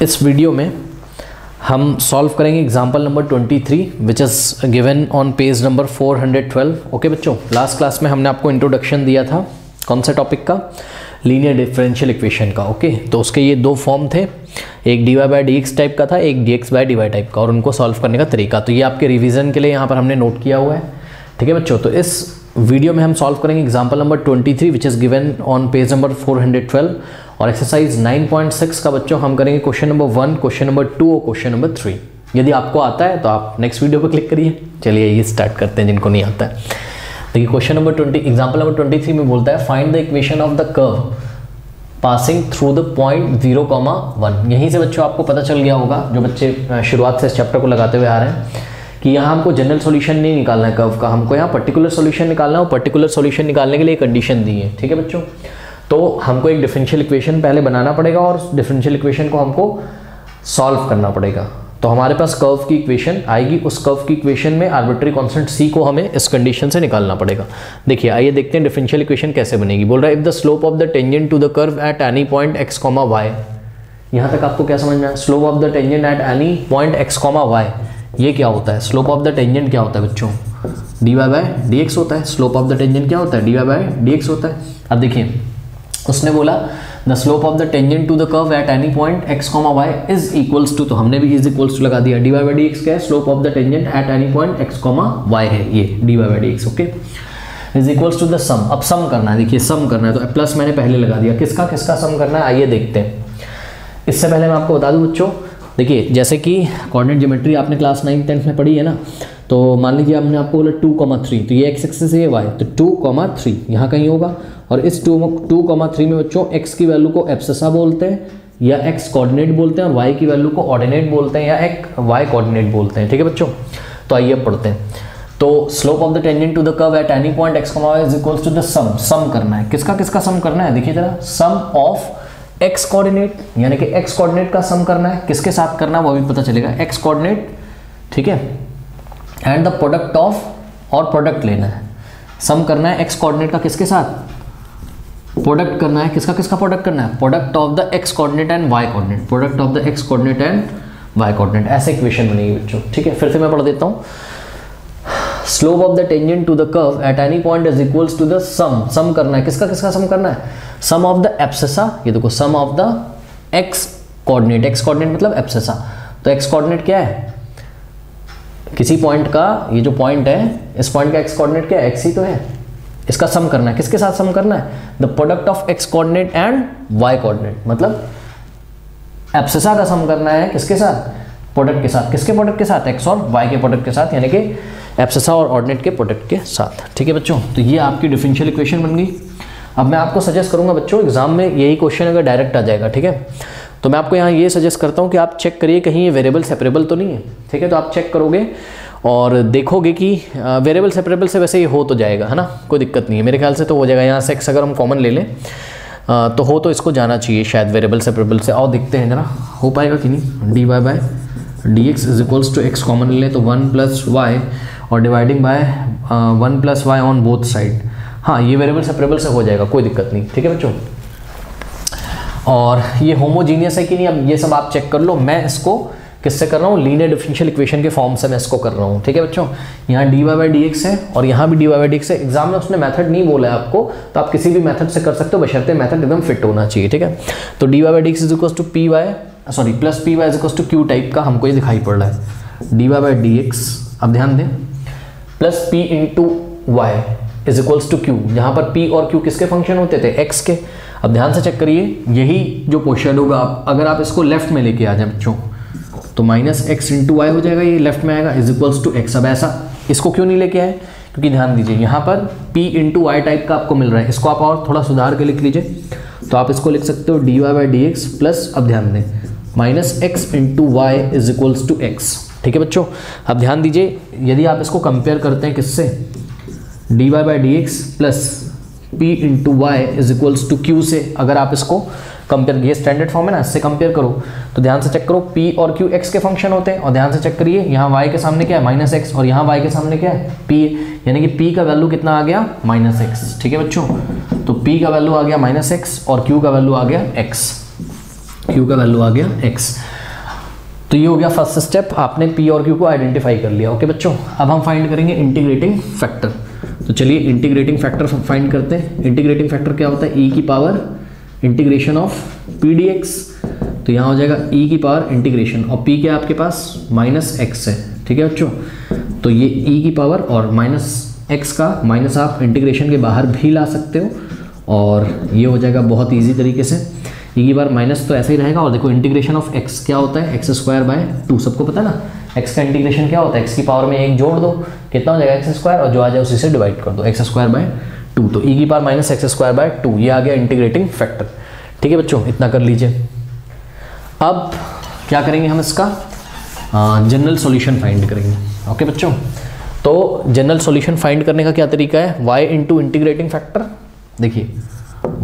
इस वीडियो में हम सॉल्व करेंगे example number 23 which is given on page number 412। Okay बच्चों, लास्ट क्लास में हमने आपको इंट्रोडक्शन दिया था कौन सा टॉपिक का, लीनियर डिफरेंशियल इक्वेशन का। ओके, तो उसके ये दो फॉर्म थे, एक D Y by D X type का था, एक D X by D Y type का, और उनको सॉल्व करने का तरीका। तो ये आपके रिवीजन के लिए यहाँ पर हमने नोट किया हुआ है। ठीक है बच्चों, तो इस वीडियो में हम सॉल्व करेंगे example number 23 which is given on page number 412 और एक्सरसाइज 9.6 का बच्चों हम करेंगे क्वेश्चन नंबर 1, क्वेश्चन नंबर 2 और क्वेश्चन नंबर 3। यदि आपको आता है तो आप नेक्स्ट वीडियो पर क्लिक करिए। चलिए ये स्टार्ट करते हैं जिनको नहीं आता है। देखिए क्वेश्चन नंबर 20 एग्जाम्पल नंबर 23 में बोलता है find the equation of the curve passing through the point 0,1। यहीं से बच्चों आपको पता चल गया होगा, जो बच्चे शुरुआत से इस चैप्टर को लगाते हुए आ रहे हैं, कि यहाँ हमको जनरल सॉल्यूशन नहीं निकालना है कर्व का, हमको यहाँ पर्टिकुलर सॉल्यूशन निकालना है। और पर्टिकुलर सॉल्यूशन निकालने के लिए कंडीशन दी है। ठीक है बच्चों, तो हमको एक डिफरेंशियल इक्वेशन पहले बनाना पड़ेगा और डिफरेंशियल इक्वेशन को हमको सॉल्व करना पड़ेगा। तो हमारे पास कर्व की इक्वेशन आएगी, उस कर्व की इक्वेशन में आर्बिट्री कांस्टेंट c को हमें इस कंडीशन से निकालना पड़ेगा। देखिए आइए देखते हैं डिफरेंशियल इक्वेशन कैसे बनेगी। बोल रहा है if the slope of the tangent to the curve at any point x, y। यहाँ तक आपको क्या समझना है? Slope of the tangent at any point x, y, ये क्या होता है? स्लोप ऑफ द टेंजेंट क्या होता है बच्चों? dy बाई dx होता है। स्लोप ऑफ द टेंजेंट क्या होता है? dy बाई dx होता है। अब देखिए उसने बोला the slope of the tangent to the curve at any point x, y is equals to, तो हमने भी इज इक्वल्स टू लगा दिया। dy बाई dx क्या है? Slope of the tangent at any point x, y है ये dy by dx। Okay, is equals to the sum. अब सम करना है, देखिए सम करना है तो प्लस मैंने पहले लगा दिया। किसका किसका सम करना है आइए देखते हैं। इससे पहले मैं आपको बता दूं बच्चों, देखिए जैसे कि कोऑर्डिनेट ज्योमेट्री आपने क्लास 9th 10th में पढ़ी है ना, तो मान लीजिए हमने आपको बोला 2,3, तो ये x एक्सिस है, ये y, तो 2,3 यहाँ कहीं होगा। और इस 2,3 में बच्चों x की वैल्यू को एब्सिसा बोलते हैं या x कोऑर्डिनेट बोलते हैं, और y की वैल्यू को ऑर्डिनेट बोलते हैं या एक y कोऑर्डिनेट बोलते हैं। ठीक है बच्चों, तो आइए अब पढ़ते हैं। तो slope of the tangent to the curve at any point x, y is equals to the sum. Sum करना है, किसका किसका सम करना है? देखिए जरा, सम ऑफ x कोऑर्डिनेट, यानी कि x कोऑर्डिनेट का सम करना है। किसके साथ करना है वो भी पता चलेगा, x कोऑर्डिनेट। ठीक है, एंड द प्रोडक्ट ऑफ, और प्रोडक्ट लेना है, सम करना है x कोऑर्डिनेट का किसके साथ? प्रोडक्ट करना है। किसका किसका प्रोडक्ट करना है? Product of the x coordinate and y coordinate, product of the x coordinate and y coordinate. ऐसे इक्वेशन बनेगी बच्चों। ठीक है, फिर से मैं पढ़ देता हूँ। Slope of the tangent to the curve at any point is equals to the sum. Sum करना है, किसका किसका सम करना है? सम ऑफ द एब्सिसा, ये देखो sum of the x coordinate, x coordinate मतलब एब्सिसा। तो x कोऑर्डिनेट क्या है? किसी पॉइंट का, ये जो पॉइंट है इस पॉइंट का x कोऑर्डिनेट क्या है? x ही तो है। इसका सम करना है, किसके साथ सम करना है? The product of x coordinate and y coordinate, मतलब एब्सिसा का सम करना है किसके साथ? प्रोडक्ट के साथ। किसके प्रोडक्ट के साथ? x और y के प्रोडक्ट के साथ, यानी कि एब्सिसा और ऑर्डिनेट के प्रोडक्ट के साथ। ठीक है बच्चों, तो ये आपकी डिफरेंशियल इक्वेशन बन गई। अब मैं आपको सजेस्ट करूंगा बच्चों, एग्जाम में यही क्वेश्चन अगर डायरेक्ट आ जाएगा, ठीक है, तो मैं आपको यहाँ ये सजेस्ट करता हूँ कि आप चेक करिए कहीं ये वेरिएबल सेपरेबल तो नहीं है। ठीक है, तो आप चेक करोगे और देखोगे कि वेरिएबल सेपरेबल से वैसे ये हो तो जाएगा, है ना, कोई दिक्कत नहीं है मेरे ख्याल से तो हो जाएगा। यहाँ से x अगर हम कॉमन ले लें तो हो तो इसको जाना चाहिए शायद वेरिएबल सेपरेबल से। आओ देखते हैं जरा हो पाएगा कि नहीं। D Y by D X is equals to X common ले लें तो 1 प्लस वाई और dividing by 1 plus Y on both side. हाँ, ये वेरिएबल सेपरेबल से हो जाएगा, कोई दिक्कत नहीं। ठीक है बच्चों, और ये होमोजीनियस है कि नहीं, अब ये सब आप चेक कर लो। मैं इसको किससे कर रहा हूँ? लीनियर डिफरेंशियल इक्वेशन के फॉर्म से मैं इसको कर रहा हूँ। ठीक है बच्चों, यहाँ D Y by D X है और यहाँ भी D Y by D X है। एग्जाम में उसने मेथड नहीं बोला है आपको, तो आप किसी भी मेथड से कर सकते हो, बशर्ते मेथड एकदम फिट होना चाहिए। ठीक है, तो D Y by D X is equal to P Y, sorry plus P Y is equal to Q type का हमको ये दिखाई पड़ रहा है। D Y by D X, अब ध्यान दें, plus P into Y is equals to Q, जहाँ पर p और q किसके फंक्शन होते थे? x के। अब ध्यान से चेक करिए, यही जो क्वेश्चन होगा अगर आप इसको लेफ्ट में लेके आ जाए बच्चों, तो माइनस एक्स इंटू वाई हो जाएगा, ये लेफ्ट में आएगा, इज इक्वल्स टू एक्स। अब ऐसा इसको क्यों नहीं लेके आए? क्योंकि ध्यान दीजिए यहाँ पर p इंटू वाई टाइप का आपको मिल रहा है। इसको आप और थोड़ा सुधार के लिख लीजिए, तो आप इसको लिख सकते हो D Y by D X plus, अब ध्यान दें, minus X into Y is equals to X. ठीक है बच्चों, अब ध्यान दीजिए, यदि आप इसको कंपेयर करते हैं किससे? D Y by D X plus P into Y is equals to Q से, अगर आप इसको कंपेयर, ये स्टैंडर्ड फॉर्म है ना, इससे कंपेयर करो तो ध्यान से चेक करो, p और q x के फंक्शन होते हैं। और ध्यान से चेक करिए, यहाँ y के सामने क्या है? माइनस एक्स, और यहाँ y के सामने क्या है? p, यानी कि p का वैल्यू कितना आ गया? Minus x. ठीक है बच्चों, तो p का वैल्यू आ गया माइनस एक्स और q का वैल्यू आ गया x। क्यू का वैल्यू आ गया x। तो ये हो गया फर्स्ट स्टेप, आपने p और q को आइडेंटिफाई कर लिया। ओके बच्चों, अब हम फाइंड करेंगे इंटीग्रेटिंग फैक्टर। तो चलिए इंटीग्रेटिंग फैक्टर फाइंड करते हैं। इंटीग्रेटिंग फैक्टर क्या होता है? e की power integration of p dx। तो यहाँ हो जाएगा e की पावर इंटीग्रेशन, और p क्या है आपके पास? -x है। ठीक है बच्चों, तो ये e की पावर और -x का माइनस आप इंटीग्रेशन के बाहर भी ला सकते हो, और ये हो जाएगा बहुत ईजी तरीके से। e की बार माइनस तो ऐसे ही रहेगा, और देखो इंटीग्रेशन ऑफ x क्या होता है? x²/2, सबको पता है ना। x का इंटीग्रेशन क्या होता है? x की पावर में 1 जोड़ दो, कितना हो जाएगा? x², और जो आ जाए उसी से डिवाइड कर दो, x²/2। तो e की पावर -x²/2, ये आ गया इंटीग्रेटिंग फैक्टर। ठीक है बच्चों, इतना कर लीजिए। अब क्या करेंगे हम? इसका जनरल सॉल्यूशन फाइंड करेंगे। ओके बच्चों, तो जनरल सॉल्यूशन फाइंड करने का क्या तरीका है? y into integrating factor. देखिए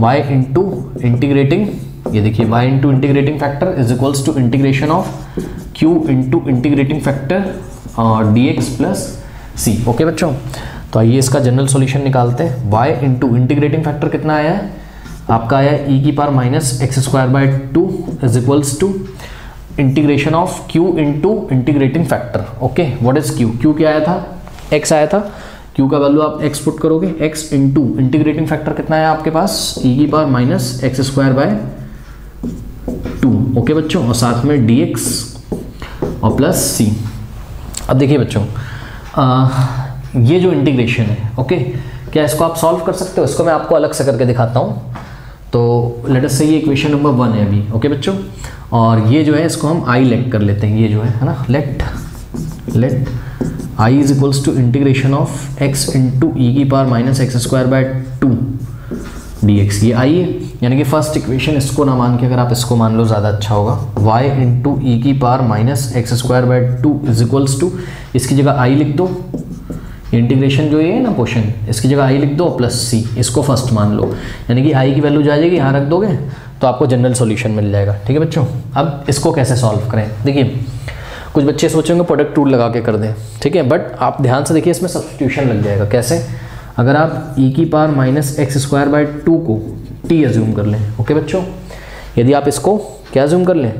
y इंटू इंटीग्रेटिंग, ये देखिए y into integrating factor is equals to integration of q into integrating factor dx plus c। Okay बच्चों, तो आइए इसका जनरल सॉल्यूशन निकालते हैं। y इंटू इंटीग्रेटिंग फैक्टर कितना आया है आपका? आया है e की power -x²/2 is equals to integration of q into integrating factor. Okay, what is q? q क्या आया था? x आया था। q का वैल्यू आप x पुट करोगे, x इंटू इंटीग्रेटिंग फैक्टर कितना है आपके पास? e की पावर -x²/2। ओके बच्चों, और साथ में dx और प्लस c। अब देखिए बच्चों, ये जो इंटीग्रेशन है, ओके, क्या इसको आप सॉल्व कर सकते हो? इसको मैं आपको अलग से करके दिखाता हूँ। तो लेट अस से ये इक्वेशन नंबर 1 है अभी। ओके बच्चों, और ये जो है इसको हम i लेट कर लेते हैं। ये जो है ना, let i is equals to integration of x into e की पावर -x²/2 dx। ये i है, यानी कि फर्स्ट इक्वेशन। इसको ना मान के अगर आप इसको मान लो ज़्यादा अच्छा होगा। y इंटू ई की power -x²/2 is equals to, इसकी जगह i लिख दो, इंटीग्रेशन जो ये है ना पोर्शन, इसकी जगह i लिख दो प्लस c, इसको फर्स्ट मान लो, यानी कि i की वैल्यू जा जाएगी, यहाँ रख दोगे तो आपको जनरल सॉल्यूशन मिल जाएगा। ठीक है बच्चों, अब इसको कैसे सॉल्व करें? देखिए कुछ बच्चे सोचेंगे प्रोडक्ट रूल लगा के कर दें, ठीक है, बट आप ध्यान से देखिए, इसमें सब्स्टिट्यूशन लग जाएगा। कैसे? अगर आप e की पावर -x²/2 को t एज्यूम कर लें। ओके बच्चों, यदि आप इसको क्या एज्यूम कर लें?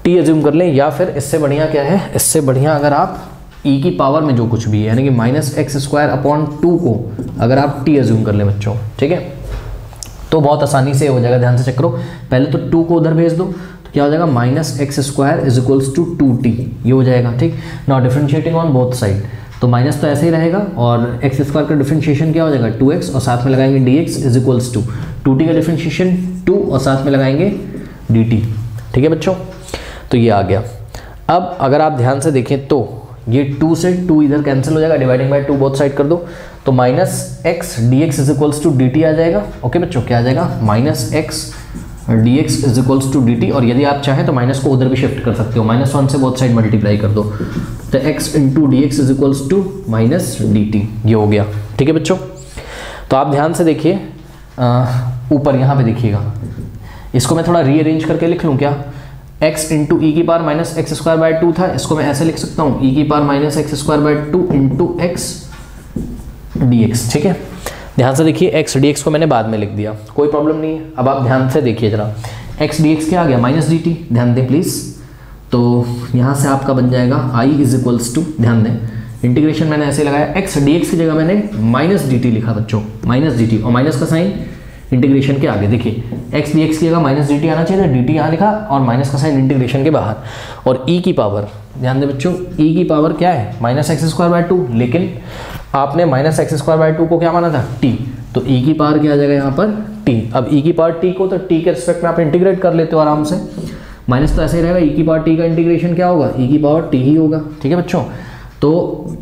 t एज्यूम कर लें, या फिर इससे बढ़िया क्या है? इससे बढ़िया अगर आप e की पावर में जो कुछ भी है, यानी कि -x²/2 को अगर आप t एज्यूम कर लें बच्चों, ठीक है, तो बहुत आसानी से हो जाएगा। ध्यान से चेक करो, पहले तो 2 को उधर भेज दो, तो क्या हो जाएगा? -x² is equals to 2t, ये हो जाएगा। ठीक, now differentiating on both side, तो माइनस तो ऐसे ही रहेगा, और x² का डिफरेंशिएशन क्या हो जाएगा? 2x, और साथ में लगाएंगे dx is equals to 2t का डिफरेंशिएशन 2, और साथ में लगाएंगे dt। ठीक है बच्चों, तो ये आ गया। अब अगर आप ध्यान से देखें तो ये 2 से 2 इधर कैंसिल हो जाएगा, डिवाइडिंग बाय 2 बोथ साइड कर दो, तो -x dx is equals to dt आ जाएगा। ओके बच्चों, क्या आ जाएगा? -x dx is equals to dt, और यदि आप चाहें तो माइनस को उधर भी शिफ्ट कर सकते हो, -1 से बोथ साइड मल्टीप्लाई कर दो, तो x into D X is equals to -dt, ये हो गया। ठीक है बच्चों, तो आप ध्यान से देखिए, ऊपर यहाँ पे देखिएगा, इसको मैं थोड़ा रीअरेंज करके लिख लूँ क्या? x इंटू ई की पावर -x²/2 था, इसको मैं ऐसे लिख सकता हूँ, e की power -x²/2 into x dx। ठीक है, ध्यान से देखिए, x dx को मैंने बाद में लिख दिया, कोई प्रॉब्लम नहीं है। अब आप ध्यान से देखिए जरा, x dx क्या आ गया? -dt, ध्यान दें प्लीज़। तो यहाँ से आपका बन जाएगा i इज इक्वल्स टू, ध्यान दें, इंटीग्रेशन मैंने ऐसे लगाया, x dx की जगह मैंने -dt लिखा बच्चों, -dt, और माइनस का साइन इंटीग्रेशन के आगे। देखिए x dx की जगह -dt आना चाहिए था, dt यहाँ लिखा, और माइनस का साइन इंटीग्रेशन के बाहर, और e की पावर, ध्यान दें बच्चों, e की पावर क्या है? -x²/2, लेकिन आपने -x²/2 को क्या माना था? t, तो e की पावर क्या आ जाएगा यहाँ पर? t। अब e की पावर t को तो t के रिस्पेक्ट में आप इंटीग्रेट कर लेते हो आराम से, माइनस तो ऐसे ही रहेगा, e की पावर t का इंटीग्रेशन क्या होगा? e की पावर t ही होगा। ठीक है बच्चों, तो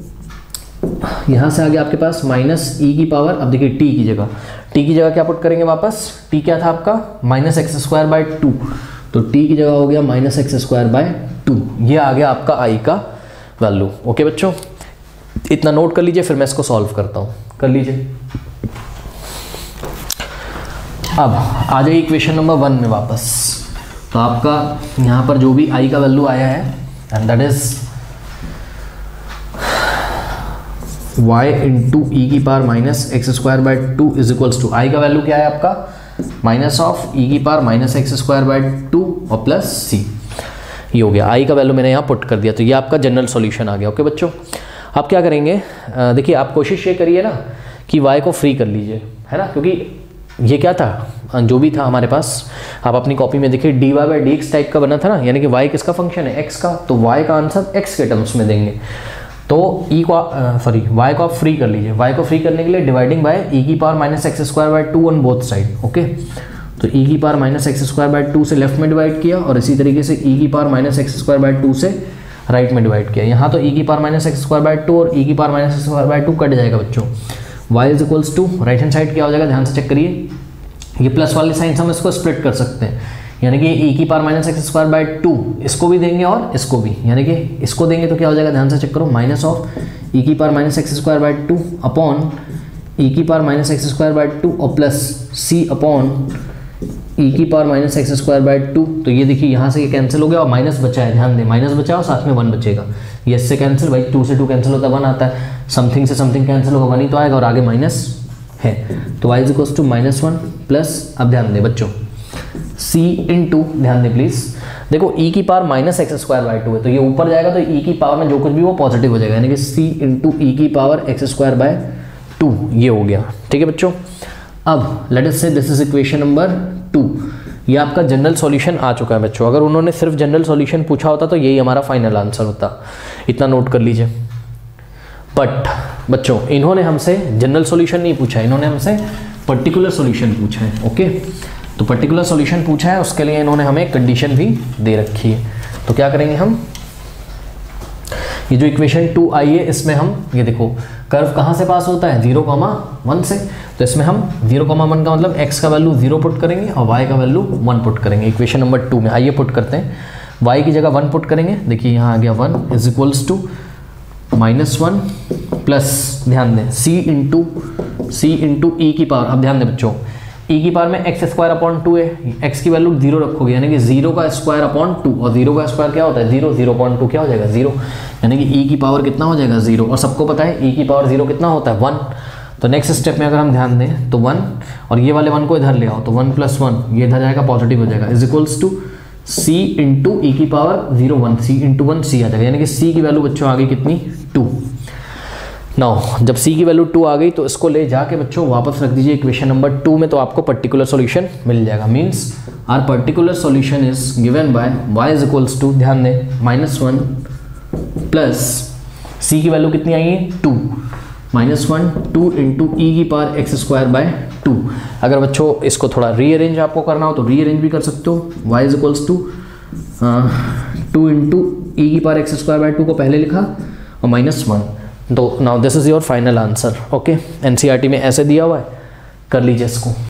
यहाँ से आगे आपके पास -e की पावर, अब देखिए t की जगह क्या पुट करेंगे वापस? t क्या था आपका? -x²/2, तो t की जगह हो गया -x²/2, ये आ गया आपका i का वैल्यू। ओके बच्चों, इतना नोट कर लीजिए, फिर मैं इसको सॉल्व करता हूँ, कर लीजिए। अब आ जाइए इक्वेशन नंबर 1 में वापस, तो आपका यहाँ पर जो भी i का वैल्यू आया है, and that is y into e की power -x²/2 is equals to, i का वैल्यू क्या है आपका? माइनस ऑफ ई की power minus x square by 2 और प्लस सी, ये हो गया। आई का वैल्यू मैंने यहाँ पुट कर दिया, तो ये आपका जनरल सॉल्यूशन आ गया। ओके बच्चों, आप क्या करेंगे, देखिए आप कोशिश ये करिए ना कि y को फ्री कर लीजिए, है ना, क्योंकि ये क्या था, जो भी था हमारे पास, आप अपनी कॉपी में देखिए dy by D X type का बना था ना, यानी कि y किसका फंक्शन है, x का, तो y का आंसर x के टर्म्स में देंगे। तो y को आप फ्री कर लीजिए। y को फ्री करने के लिए डिवाइडिंग बाय e की power minus x square by 2 on both side. Okay, तो e की power minus x square by 2 से लेफ्ट में डिवाइड किया, और इसी तरीके से e की power minus x square by 2 से राइट में डिवाइड किया। यहाँ तो e की power minus x square by 2 और e की power minus x square by 2 cut जाएगा बच्चों। y is equals to right hand side क्या हो जाएगा, ध्यान से चेक करिए, ये प्लस वाले साइन से हम इसको स्प्लिट कर सकते हैं, यानी कि e की power minus x square by 2 इसको भी देंगे और इसको भी, यानी कि इसको देंगे तो क्या हो जाएगा, ध्यान से चेक करो, माइनस ऑफ e की power minus x square by 2 upon e की power minus x square by 2 और प्लस c अपॉन e की power minus x square by 2। तो ये देखिए यहाँ से ये कैंसिल हो गया और माइनस बचा है, ध्यान दें माइनस बचा है और साथ में 1 बचेगा, ये इससे कैंसिल, भाई 2 से 2 कैंसिल होता है 1 आता है, समथिंग से समथिंग कैंसिल होगा 1 ही तो आएगा और आगे माइनस है, तो y is equal to minus 1 plus, अब ध्यान दें बच्चों c इंटू, ध्यान दें प्लीज, देखो e की power minus x square by 2 है, तो ये ऊपर जाएगा तो e की पावर में जो कुछ भी वो पॉजिटिव हो जाएगा, यानी कि c इंटू e की पावर एक्स स्क्वायर बाय 2, ये हो गया। ठीक है बच्चों, अब लेट अस से दिस इज इक्वेशन नंबर 2, ये आपका जनरल सॉल्यूशन आ चुका है बच्चों। अगर उन्होंने सिर्फ जनरल सॉल्यूशन पूछा होता तो यही हमारा फाइनल आंसर होता, इतना नोट कर लीजिए। बट बच्चों इन्होंने हमसे जनरल सॉल्यूशन नहीं पूछा, इन्होंने हमसे पर्टिकुलर सॉल्यूशन पूछा है। ओके, तो पर्टिकुलर सॉल्यूशन पूछा है, उसके लिए इन्होंने हमें कंडीशन भी दे रखी है। तो क्या करेंगे हम, ये जो इक्वेशन 2 आई है इसमें हम ये देखो कर्व कहाँ से पास होता है, 0,1 से, तो इसमें हम 0,1 का मतलब x का वैल्यू 0 पुट करेंगे और y का वैल्यू 1 पुट करेंगे इक्वेशन नंबर 2 में। आइए पुट करते हैं, y की जगह 1 पुट करेंगे, देखिए यहाँ आ गया 1 इज इक्वल्स टू -1 प्लस, ध्यान दें c इंटू ई की पावर, अब ध्यान दें बच्चों e की पावर में एक्स स्क्वायर अपॉन 2 है, x की वैल्यू 0 रखोगे, यानी कि 0 का स्क्वायर अपॉन 2, और 0 का स्क्वायर क्या होता है 0, 0.2 क्या हो जाएगा 0, यानी कि e की पावर कितना हो जाएगा 0, और सबको पता है e की पावर 0 कितना होता है 1। तो नेक्स्ट स्टेप में अगर हम ध्यान दें तो 1, और ये वाले 1 को इधर ले आओ, तो 1 + 1 ये इधर जाएगा पॉजिटिव हो जाएगा, is equals to c into e की पावर 0 1, c इंटू 1 c आ जाएगा, यानी कि c की वैल्यू बच्चों आ गई कितनी 2। नाउ जब c की वैल्यू 2 आ गई तो इसको ले जाके बच्चों वापस रख दीजिए इक्वेशन नंबर 2 में, तो आपको पर्टिकुलर सॉल्यूशन मिल जाएगा। Means our particular solution is given by y is equals to, ध्यान दें -1 प्लस c की वैल्यू कितनी आई है 2, -1 2 इंटू ई की पावर एक्स स्क्वायर बाय 2। अगर बच्चों इसको थोड़ा रीअरेंज आपको करना हो तो रीअरेंज भी कर सकते हो, y is equals to 2 into e की पावर एक्स स्क्वायर बाय 2 को पहले लिखा और -1, तो now this is your final answer. Okay, NCERT में ऐसे दिया हुआ है, कर लीजिए इसको।